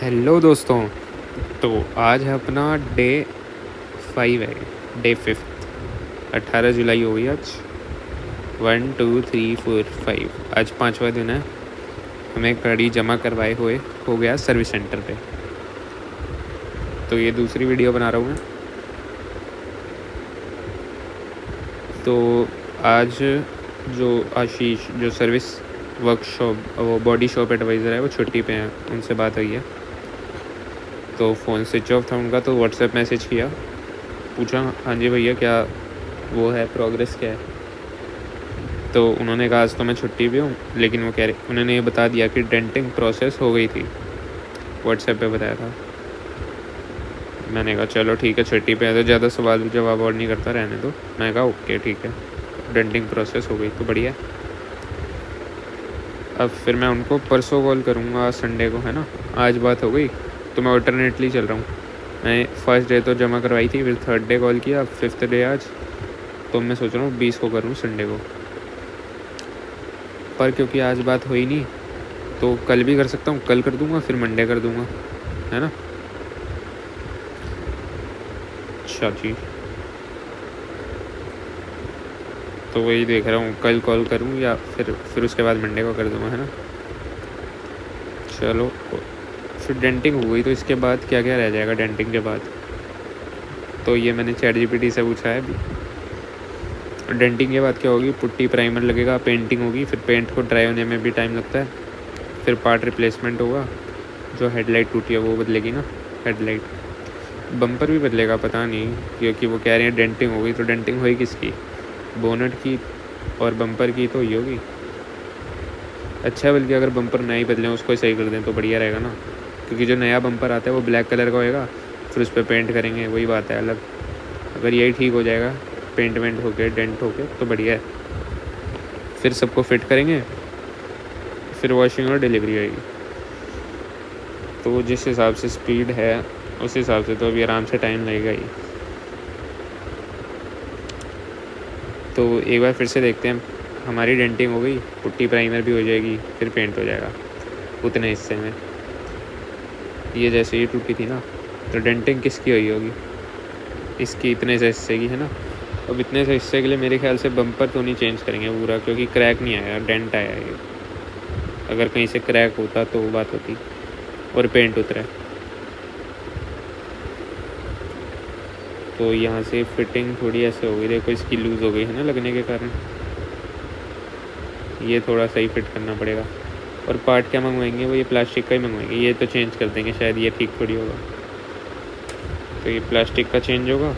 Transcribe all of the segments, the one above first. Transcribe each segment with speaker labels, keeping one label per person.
Speaker 1: Hello दोस्तों। तो आज है अपना डे 5 है, डे 5। 18 जुलाई हो गई आज। 1 2 3 4 5 आज 5वां दिन है। हमें गाड़ी जमा करवाए हुए हो गया सर्विस सेंटर पे। तो ये दूसरी वीडियो बना रहा हूँ मैं। तो आज जो आशीष जो सर्विस वर्कशॉप वो बॉडी शॉप एडवाइज़र है वो छुट्टी पे हैं, उनसे बात हुई है। तो फ़ोन स्विच ऑफ था उनका, तो व्हाट्सएप मैसेज किया, पूछा हाँ जी भैया क्या वो है, प्रोग्रेस क्या है। तो उन्होंने कहा आज तो मैं छुट्टी पे हूँ, लेकिन वो कह रहे उन्होंने ये बता दिया कि डेंटिंग प्रोसेस हो गई थी, व्हाट्सएप पे बताया था। मैंने कहा चलो ठीक है, छुट्टी पे है तो ज़्यादा सवाल जवाब और नहीं करता, रहने दो। मैंने कहा ओके ठीक है, डेंटिंग प्रोसेस हो गई तो बढ़िया। अब फिर मैं उनको परसों कॉल करूँगा, संडे को है ना। आज बात हो गई तो मैं ऑल्टरनेटली चल रहा हूँ। मैं फर्स्ट डे तो जमा करवाई थी, फिर थर्ड डे कॉल किया, फिफ्थ डे आज। तो मैं सोच रहा हूँ 20 को करूँ, संडे को। पर क्योंकि आज बात हुई नहीं तो कल भी कर सकता हूँ, कल कर दूँगा, फिर मंडे कर दूँगा, है ना। अच्छा जी, तो वही देख रहा हूँ, कल कॉल करूँ या फिर उसके बाद मंडे को कर दूँगा, है ना। चलो, फिर डेंटिंग हो गई तो इसके बाद क्या क्या रह जाएगा डेंटिंग के बाद। तो ये मैंने ChatGPT से पूछा है अभी। डेंटिंग के बाद क्या होगी, पुट्टी प्राइमर लगेगा, पेंटिंग होगी, फिर पेंट को ड्राई होने में भी टाइम लगता है, फिर पार्ट रिप्लेसमेंट होगा, जो हेडलाइट टूटी है वो बदलेगी ना, हेडलाइट। बम्पर भी बदलेगा, पता नहीं, क्योंकि वो कह रहे हैं डेंटिंग होगी, तो डेंटिंग हुई किसकी, बोनट की और बम्पर की तो हुई होगी। अच्छा है, बल्कि अगर बम्पर नया बदलें उसको ही सही कर दें तो बढ़िया रहेगा ना, क्योंकि जो नया बम्पर आता है वो ब्लैक कलर का होएगा, फिर उस पर पेंट करेंगे, वही बात है अलग। अगर यही ठीक हो जाएगा, पेंट वेंट होके डेंट होके, तो बढ़िया है। फिर सबको फिट करेंगे, फिर वॉशिंग और डिलीवरी आएगी। तो जिस हिसाब से स्पीड है उस हिसाब से तो अभी आराम से टाइम लगेगा ही। तो एक बार फिर से देखते हैं। हमारी डेंटिंग हो गई, पुट्टी प्राइमर भी हो जाएगी, फिर पेंट हो जाएगा उतने हिस्से में। ये जैसे ये टूटी थी ना, तो डेंटिंग किसकी हुई होगी, इसकी इतने से हिस्से की, है ना। अब इतने से हिस्से के लिए मेरे ख्याल से बम्पर तो नहीं चेंज करेंगे पूरा, क्योंकि क्रैक नहीं आया, डेंट आया है। अगर कहीं से क्रैक होता तो वो बात होती, और पेंट उतरा है। तो यहाँ से फिटिंग थोड़ी ऐसे हो गई, देखो इसकी लूज़ हो गई है ना लगने के कारण। ये थोड़ा सही फिट करना पड़ेगा। और पार्ट क्या मंगवाएंगे, वो ये प्लास्टिक का ही मंगवाएंगे, ये तो चेंज कर देंगे शायद, ये ठीक थोड़ी होगा। तो ये प्लास्टिक का चेंज होगा,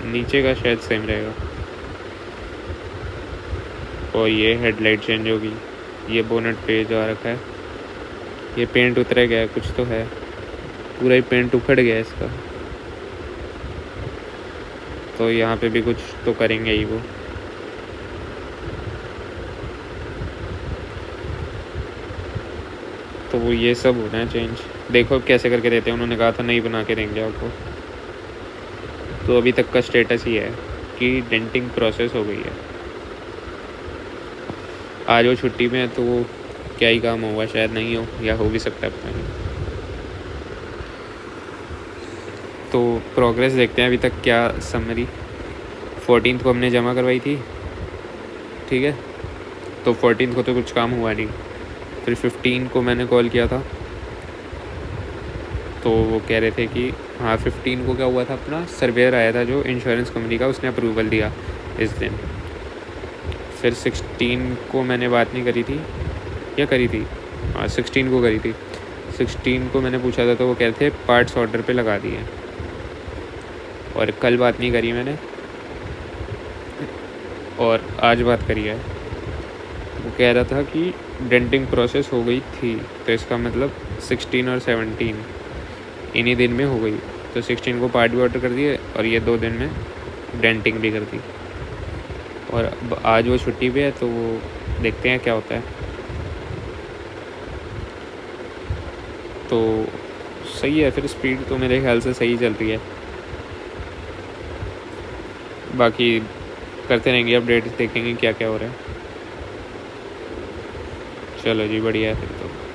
Speaker 1: नीचे का शायद सेम रहेगा। और ये हेडलाइट चेंज होगी, ये बोनट पे जो आ रखा है, ये पेंट उतर गया है, कुछ तो है, पूरा ही पेंट उखड़ गया है इसका। तो यहाँ पे भी कुछ तो करेंगे ही वो। तो वो ये सब होना है चेंज, देखो कैसे करके देते हैं। उन्होंने कहा था नहीं बना के देंगे आपको। तो अभी तक का स्टेटस ही है कि डेंटिंग प्रोसेस हो गई है। आज वो छुट्टी में है तो वो क्या ही काम होगा, शायद नहीं हो, या हो भी सकता है, पता नहीं। तो प्रोग्रेस देखते हैं अभी तक क्या समरी। 14 को हमने जमा करवाई थी, ठीक है। तो 14 को तो कुछ काम हुआ नहीं। फिर 15 को मैंने कॉल किया था, तो वो कह रहे थे कि हाँ 15 को क्या हुआ था, अपना सर्वेयर आया था जो इंश्योरेंस कंपनी का, उसने अप्रूवल दिया इस दिन। फिर 16 को मैंने बात नहीं करी थी, या करी थी, हाँ 16 को करी थी। 16 को मैंने पूछा था तो वो कह रहे थे पार्ट्स ऑर्डर पे लगा दिए। और कल बात नहीं करी मैंने, और आज बात करी है। वो कह रहा था कि डेंटिंग प्रोसेस हो गई थी, तो इसका मतलब 16 और 17 इन्हीं दिन में हो गई। तो 16 को पार्ट भी ऑर्डर कर दिए, और ये 2 दिन में डेंटिंग भी कर दी। और अब आज वो छुट्टी पे है, तो वो देखते हैं क्या होता है। तो सही है, फिर स्पीड तो मेरे ख्याल से सही चल रही है। बाकी करते रहेंगे अपडेट्स, देखेंगे क्या क्या हो रहा है। चलो जी, बढ़िया है फिर तो।